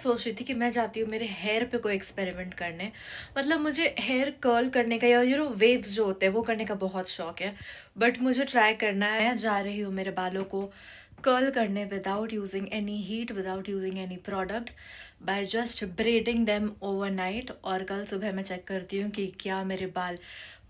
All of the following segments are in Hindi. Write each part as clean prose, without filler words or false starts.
सोच रही थी कि मैं जाती हूँ मेरे हेयर पे कोई एक्सपेरिमेंट करने। मतलब मुझे हेयर कर्ल करने का या वेव्स जो होते हैं वो करने का बहुत शौक है। बट मुझे ट्राई करना है। मैं जा रही हूँ मेरे बालों को कर्ल करने without using any heat, without using any product, by just braiding them overnight. और कल सुबह मैं चेक करती हूँ कि क्या मेरे बाल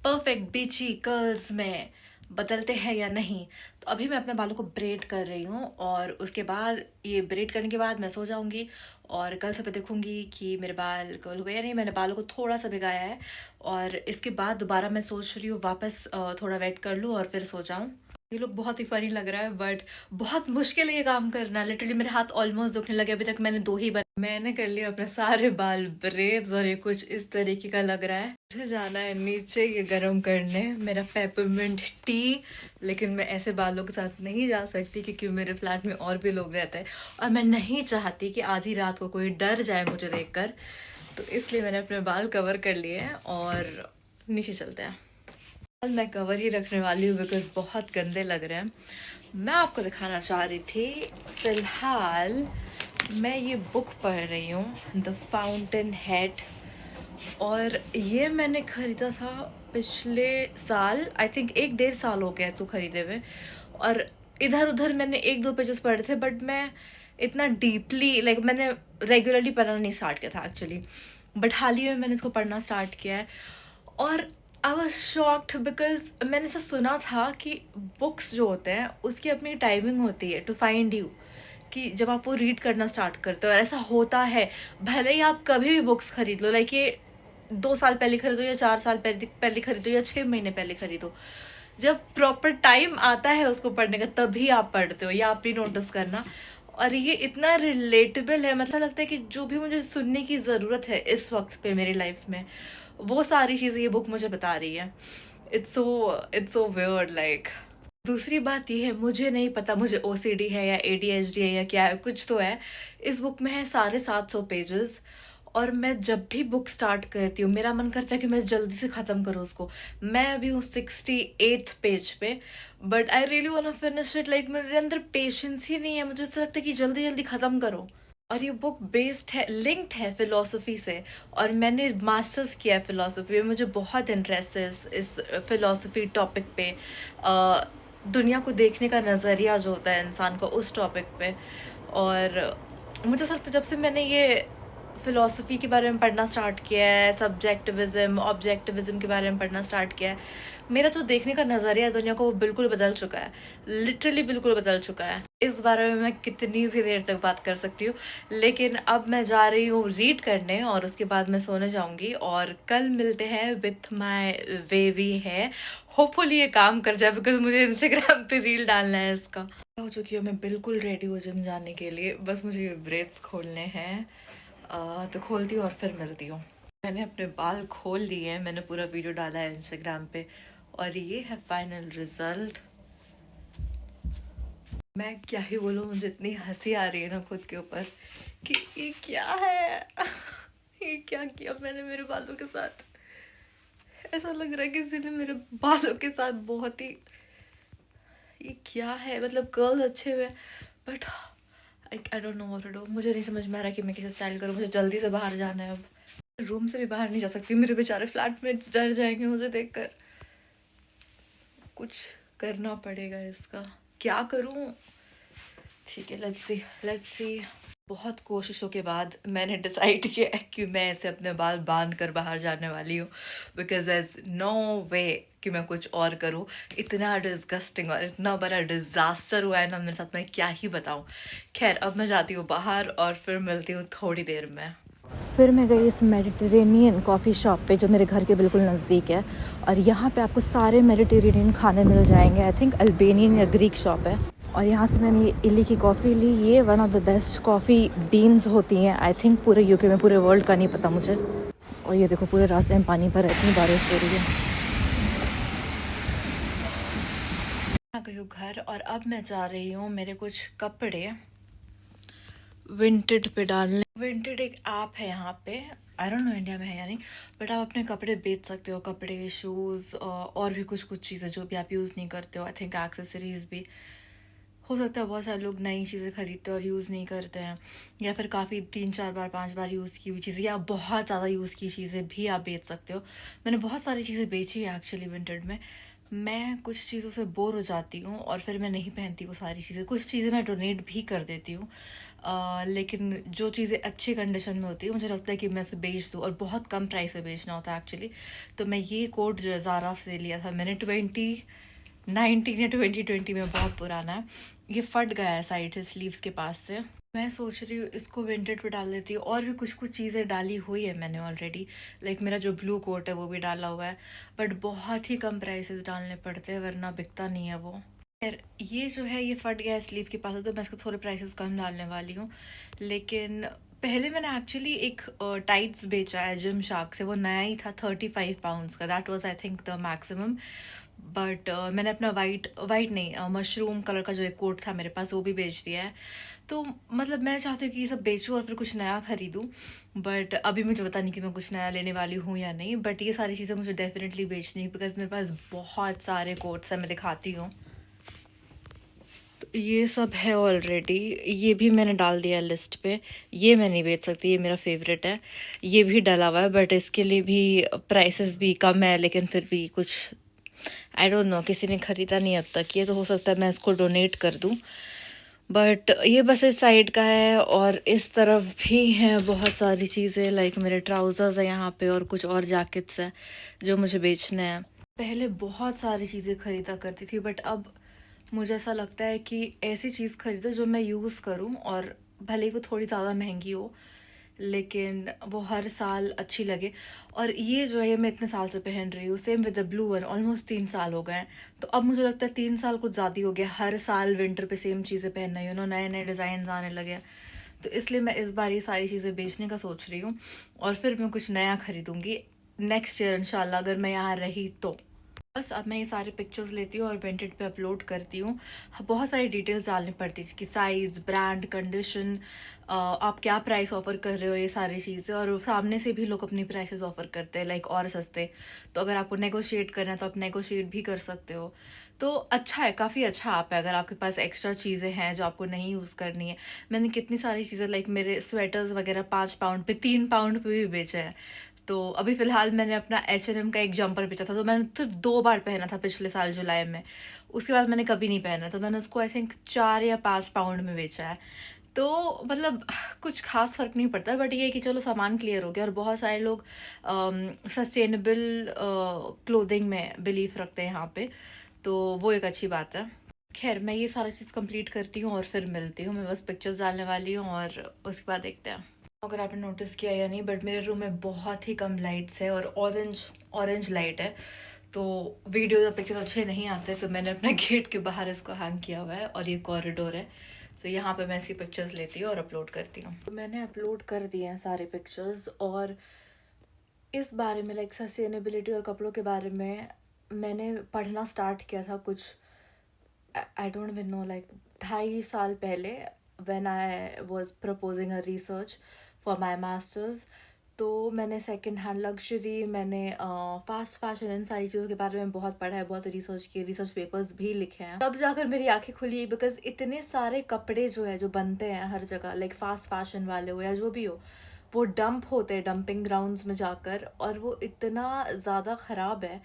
परफेक्ट बीची कर्ल्स में बदलते हैं या नहीं। तो अभी मैं अपने बालों को ब्रेड कर रही हूँ और उसके बाद ये ब्रेड करने के बाद मैं सो जाऊँगी। और कल सुबह देखूँगी कि मेरे बाल कर्ल हुए या नहीं। मैंने बालों को थोड़ा सा भिगाया है और इसके बाद दोबारा मैं सोच रही हूँ वापस थोड़ा वेट कर लूँ और फिर सो जाऊँ। ये लोग बहुत ही फनी लग रहा है बट बहुत मुश्किल है ये काम करना। लिटरली मेरे हाथ ऑलमोस्ट दुखने लगे। अभी तक मैंने 2 ही बार मैंने कर लिया अपने सारे बाल ब्रेड्स और ये कुछ इस तरीके का लग रहा है। मुझे जाना है नीचे ये गर्म करने मेरा पेपरमिंट टी। लेकिन मैं ऐसे बालों के साथ नहीं जा सकती क्योंकि मेरे फ्लैट में और भी लोग रहते हैं और मैं नहीं चाहती कि आधी रात को कोई डर जाए मुझे देखकर। तो इसलिए मैंने अपने बाल कवर कर लिए हैं और नीचे चलते हैं। मैं कवर ही रखने वाली हूँ बिकॉज बहुत गंदे लग रहे हैं। मैं आपको दिखाना चाह रही थी फिलहाल मैं ये बुक पढ़ रही हूँ द फाउंटेन हेड। और ये मैंने ख़रीदा था पिछले साल। आई थिंक 1 डेढ़ साल हो गया इसको ख़रीदे हुए। और इधर उधर मैंने 1 2 पेजेस पढ़े थे बट मैं इतना डीपली मैंने रेगुलरली पढ़ना नहीं स्टार्ट किया था एक्चुअली। बट हाल ही में मैंने इसको पढ़ना स्टार्ट किया है और आई वॉज शॉक्ड बिकॉज मैंने ऐसा सुना था कि बुक्स जो होते हैं उसकी अपनी टाइमिंग होती है टू फाइंड यू, कि जब आप वो रीड करना स्टार्ट करते हो और ऐसा होता है। भले ही आप कभी भी बुक्स खरीद लो, ये 2 साल पहले खरीदो या 4 साल पहले पहले खरीदो या 6 महीने पहले खरीदो, जब प्रॉपर टाइम आता है उसको पढ़ने का तभी आप पढ़ते हो। या आप भी नोटिस करना। और ये इतना रिलेटेबल है, मतलब लगता है कि जो भी मुझे सुनने की ज़रूरत है इस वक्त पे मेरी लाइफ में वो सारी चीज़ें ये बुक मुझे बता रही है। इट्स सो वियर्ड दूसरी बात ये है, मुझे नहीं पता मुझे ओसीडी है या एडीएचडी है या क्या है, कुछ तो है। इस बुक में है 750 पेजेस। और मैं जब भी बुक स्टार्ट करती हूँ मेरा मन करता है कि मैं जल्दी से ख़त्म करूँ उसको। मैं अभी हूँ 68 पेज पे but I really want to finish it. मेरे अंदर पेशेंस ही नहीं है। मुझे ऐसा लगता है कि जल्दी जल्दी ख़त्म करो। और ये बुक बेस्ड है, लिंक्ड है फ़िलॉसफ़ी से। और मैंने मास्टर्स किया है फ़िलॉसफ़ी में। मुझे बहुत इंटरेस्ट है इस फ़िलॉसफ़ी टॉपिक पे। दुनिया को देखने का नज़रिया जो होता है इंसान का उस टॉपिक पे। और मुझे ऐसा लगता है जब से मैंने ये फ़िलॉसफ़ी के बारे में पढ़ना स्टार्ट किया है, सब्जेक्टिविज़्म ऑब्जेक्टिविज़्म के बारे में पढ़ना स्टार्ट किया है, मेरा जो देखने का नज़रिया है दुनिया को वो बिल्कुल बदल चुका है। लिटरली बिल्कुल बदल चुका है। इस बारे में मैं कितनी भी देर तक बात कर सकती हूँ। लेकिन अब मैं जा रही हूँ रीड करने और उसके बाद मैं सोने जाऊँगी और कल मिलते हैं with my wavy hair. Hopefully ये काम कर जाए बिकॉज़ मुझे इंस्टाग्राम पे रील डालना है इसका। हो चुकी हूँ मैं बिल्कुल रेडी हूँ जिम जाने के लिए। बस मुझे ये ब्रेड्स खोलने हैं। तो खोलती हूँ और फिर मिलती हूँ। मैंने अपने बाल खोल लिए हैं, मैंने पूरा वीडियो डाला है इंस्टाग्राम पे और ये है फाइनल रिजल्ट। मैं क्या ही बोलूँ, मुझे इतनी हंसी आ रही है ना खुद के ऊपर कि ये क्या है। ये क्या किया मैंने मेरे बालों के साथ। ऐसा लग रहा है किसी ने मेरे बालों के साथ बहुत ही, ये क्या है। मतलब कर्ल्स अच्छे हुए but I don't know what to do. मुझे नहीं समझ में आ रहा कि मैं कैसे स्टाइल करूँ। मुझे जल्दी से बाहर जाना है अब। रूम से भी बाहर नहीं जा सकती, मेरे बेचारे फ्लैटमेट्स डर जाएंगे मुझे देखकर। कुछ करना पड़ेगा इसका। क्या करूँ? ठीक है, लेट्स सी। बहुत कोशिशों के बाद मैंने डिसाइड किया है कि मैं ऐसे अपने बाल बांध कर बाहर जाने वाली हूँ बिकॉज एज नो वे कि मैं कुछ और करूँ। इतना डिस्गस्टिंग और इतना बड़ा डिज़ास्टर हुआ है ना मेरे साथ, मैं क्या ही बताऊँ। खैर अब मैं जाती हूँ बाहर और फिर मिलती हूँ थोड़ी देर में। फिर मैं गई इस मेडिटेरेनियन कॉफ़ी शॉप पे जो मेरे घर के बिल्कुल नज़दीक है। और यहाँ पे आपको सारे मेडिटेरेनियन खाने मिल जाएंगे। आई थिंक अल्बेनियन या ग्रीक शॉप है। और यहाँ से मैंने ये इली की कॉफ़ी ली। ये one of the best coffee beans होती हैं आई थिंक पूरे यूके में, पूरे वर्ल्ड का नहीं पता मुझे। और ये देखो पूरे रास्ते में पानी भरा है, इतनी बारिश हो रही है। आ गई हूँ घर और अब मैं जा रही हूँ मेरे कुछ कपड़े विंटेड पे डालने। विंटेड एक ऐप है यहाँ पे, आई डोंट नो इंडिया में है या नहीं, बट आप अपने कपड़े बेच सकते हो। कपड़े, शूज़ और भी कुछ कुछ चीज़ें जो भी आप यूज़ नहीं करते हो। आई थिंक एक्सेसरीज भी हो सकता है बहुत सारे लोग नई चीज़ें खरीदते हैं और यूज़ नहीं करते हैं, या फिर काफ़ी 3-4 बार 5 बार यूज़ की हुई चीज़ें या बहुत ज़्यादा यूज़ की चीज़ें भी आप बेच सकते हो। मैंने बहुत सारी चीज़ें बेची है एक्चुअली विंटेड में। मैं कुछ चीज़ों से बोर हो जाती हूँ और फिर मैं नहीं पहनती वो सारी चीज़ें। कुछ चीज़ें मैं डोनेट भी कर देती हूँ। लेकिन जो चीज़ें अच्छी कंडीशन में होती है मुझे लगता है कि मैं उसे बेच दूँ, और बहुत कम प्राइस में बेचना होता है एक्चुअली। तो मैं ये कोट जो है ज़ारा से लिया था मैंने 2019 या 2020 में, बहुत पुराना है। ये फट गया है साइड से, स्लीव्स के पास से। मैं सोच रही हूँ इसको विंटेड पे डाल देती हूँ। और भी कुछ कुछ चीज़ें डाली हुई है मैंने ऑलरेडी, लाइक मेरा जो ब्लू कोट है वो भी डाला हुआ है, बट बहुत ही कम प्राइसेस डालने पड़ते हैं वरना बिकता नहीं है वो। खैर, ये जो है ये फट गया है स्लीव के पास से, तो मैं इसको थोड़े प्राइसेस कम डालने वाली हूँ। लेकिन पहले मैंने एक्चुअली एक टाइट्स बेचा है जिम शार्क से, वो नया ही था, 35 पाउंड्स का। That was I think the maximum. But मैंने अपना वाइट वाइट नहीं, मशरूम कलर का जो एक कोट था मेरे पास वो भी बेच दिया है। तो मतलब मैं चाहती हूँ कि ये सब बेचूँ और फिर कुछ नया ख़रीदूँ, बट अभी मुझे पता नहीं कि मैं कुछ नया लेने वाली हूँ या नहीं। बट ये सारी चीज़ें मुझे डेफिनेटली बेचनी है, बिकॉज मेरे पास बहुत सारे कोट्स हैं, मैं दिखाती हूँ। तो ये सब है ऑलरेडी, ये भी मैंने डाल दिया लिस्ट पे। ये मैं नहीं बेच सकती, ये मेरा फेवरेट है। ये भी डला हुआ है, बट इसके लिए भी प्राइसेस भी कम है, लेकिन फिर भी कुछ आई डोंट नो, किसी ने ख़रीदा नहीं अब तक। ये तो हो सकता है मैं इसको डोनेट कर दूँ। बट ये बस इस साइड का है, और इस तरफ भी हैं बहुत सारी चीज़ें, लाइक मेरे ट्राउज़र्स हैं यहाँ पे और कुछ और जैकेट्स हैं जो मुझे बेचने हैं। पहले बहुत सारी चीज़ें ख़रीदा करती थी, बट अब मुझे ऐसा लगता है कि ऐसी चीज़ ख़रीदो जो मैं यूज़ करूँ, और भले ही वो थोड़ी ज़्यादा महंगी हो लेकिन वो हर साल अच्छी लगे। और ये जो है मैं इतने साल से पहन रही हूँ, same with the blue one, almost 3 साल हो गए हैं। तो अब मुझे लगता है 3 साल कुछ ज़्यादा ही हो गया, हर साल विंटर पे सेम चीज़ें पहनना, नए नए डिज़ाइन आने लगे हैं। तो इसलिए मैं इस बार ये सारी चीज़ें बेचने का सोच रही हूँ, और फिर मैं कुछ नया ख़रीदूँगी नेक्स्ट ईयर इंशाल्लाह, अगर मैं यहाँ रही तो। बस अब मैं ये सारे पिक्चर्स लेती हूँ और विंटेड पे अपलोड करती हूँ। बहुत सारी डिटेल्स डालनी पड़ती है कि साइज़, ब्रांड, कंडीशन, आप क्या प्राइस ऑफ़र कर रहे हो, ये सारी चीज़ें। और सामने से भी लोग अपनी प्राइसेस ऑफ़र करते हैं, लाइक और सस्ते। तो अगर आपको नेगोशिएट करना है तो आप नेगोशिएट भी कर सकते हो। तो अच्छा है, काफ़ी अच्छा ऐप है अगर आपके पास एक्स्ट्रा चीज़ें हैं जो आपको नहीं यूज़ करनी है। मैंने कितनी सारी चीज़ें, लाइक मेरे स्वेटर्स वगैरह 5 पाउंड पे, 3 पाउंड पे भी बेचे हैं। तो अभी फ़िलहाल मैंने अपना H&M का एक जंपर बेचा था, तो मैंने सिर्फ 2 बार पहना था पिछले साल जुलाई में। उसके बाद मैंने कभी नहीं पहना, तो मैंने उसको आई थिंक 4 या 5 पाउंड में बेचा है। तो मतलब कुछ ख़ास फ़र्क नहीं पड़ता, बट ये है कि चलो सामान क्लियर हो गया। और बहुत सारे लोग सस्टेनेबल क्लोथिंग में बिलीव रखते हैं यहाँ पे, तो वो एक अच्छी बात है। खैर, मैं ये सारा चीज़ कंप्लीट करती हूँ और फिर मिलती हूँ। मैं बस पिक्चर्स डालने वाली हूँ और उसके बाद देखते हैं। अगर आपने नोटिस किया या नहीं, बट मेरे रूम में बहुत ही कम लाइट्स है और ऑरेंज लाइट है, तो वीडियो या पिक्चर्स अच्छे नहीं आते। तो मैंने अपने गेट के बाहर इसको हैंग किया हुआ है, और ये कॉरिडोर है, तो यहाँ पे मैं इसकी पिक्चर्स लेती हूँ और अपलोड करती हूँ। तो मैंने अपलोड कर दिए हैं सारे पिक्चर्स, और इस बारे में, लाइक सस्टेनेबिलिटी और कपड़ों के बारे में मैंने पढ़ना स्टार्ट किया था कुछ, I don't even know, like 2.5 साल पहले, when I was proposing a research for my masters. तो मैंने सेकंड हैंड लग्जरी, मैंने फास्ट फैशन, इन सारी चीज़ों के बारे में बहुत पढ़ा है, बहुत रिसर्च की, रिसर्च पेपर्स भी लिखे हैं। तब जाकर मेरी आंखें खुली, बिकॉज इतने सारे कपड़े जो है जो बनते हैं हर जगह, लाइक फास्ट फैशन वाले हो या जो भी हो, वो डंप होते हैं डंपिंग ग्राउंड्स में जाकर, और वो इतना ज़्यादा ख़राब है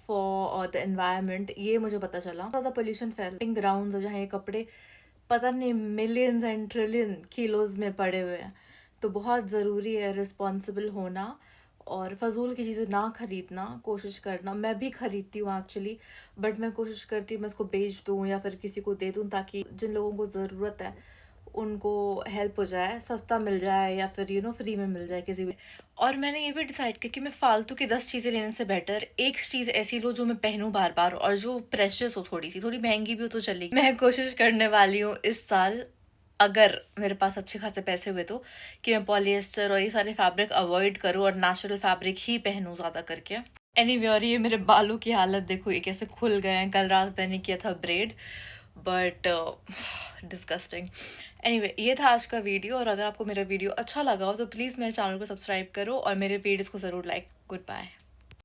फॉर द एनवायरनमेंट। ये मुझे पता चला, ज़्यादा पोल्यूशन फैल ग्राउंड्स है जहाँ ये कपड़े पता नहीं मिलियंस एंड ट्रिलियन किलोज में पड़े हुए हैं। तो बहुत ज़रूरी है रिस्पॉन्सिबल होना और फजूल की चीज़ें ना ख़रीदना, कोशिश करना। मैं भी ख़रीदती हूँ एक्चुअली, बट मैं कोशिश करती हूँ मैं इसको बेच दूँ या फिर किसी को दे दूँ, ताकि जिन लोगों को ज़रूरत है उनको हेल्प हो जाए, सस्ता मिल जाए, या फिर फ्री में मिल जाए किसी भी। और मैंने ये भी डिसाइड किया कि मैं फालतू की 10 चीज़ें लेने से बेटर एक चीज़ ऐसी लो जो मैं पहनूं बार बार, और जो प्रेशियस हो, थोड़ी महंगी भी हो तो चलेगी। मैं कोशिश करने वाली हूँ इस साल, अगर मेरे पास अच्छे खासे पैसे हुए तो, कि मैं पॉलिएस्टर और ये सारे फैब्रिक अवॉइड करूँ और नेचुरल फैब्रिक ही पहनूं ज़्यादा करके। एनीवे, और ये मेरे बालों की हालत देखो, ये कैसे खुल गए हैं। कल रात मैंने किया था ब्रेड, बट डिस्गस्टिंग। एनीवे, ये था आज का वीडियो, और अगर आपको मेरा वीडियो अच्छा लगा हो तो प्लीज़ मेरे चैनल को सब्सक्राइब करो और मेरे वीडियोज़ को ज़रूर लाइक। Good bye.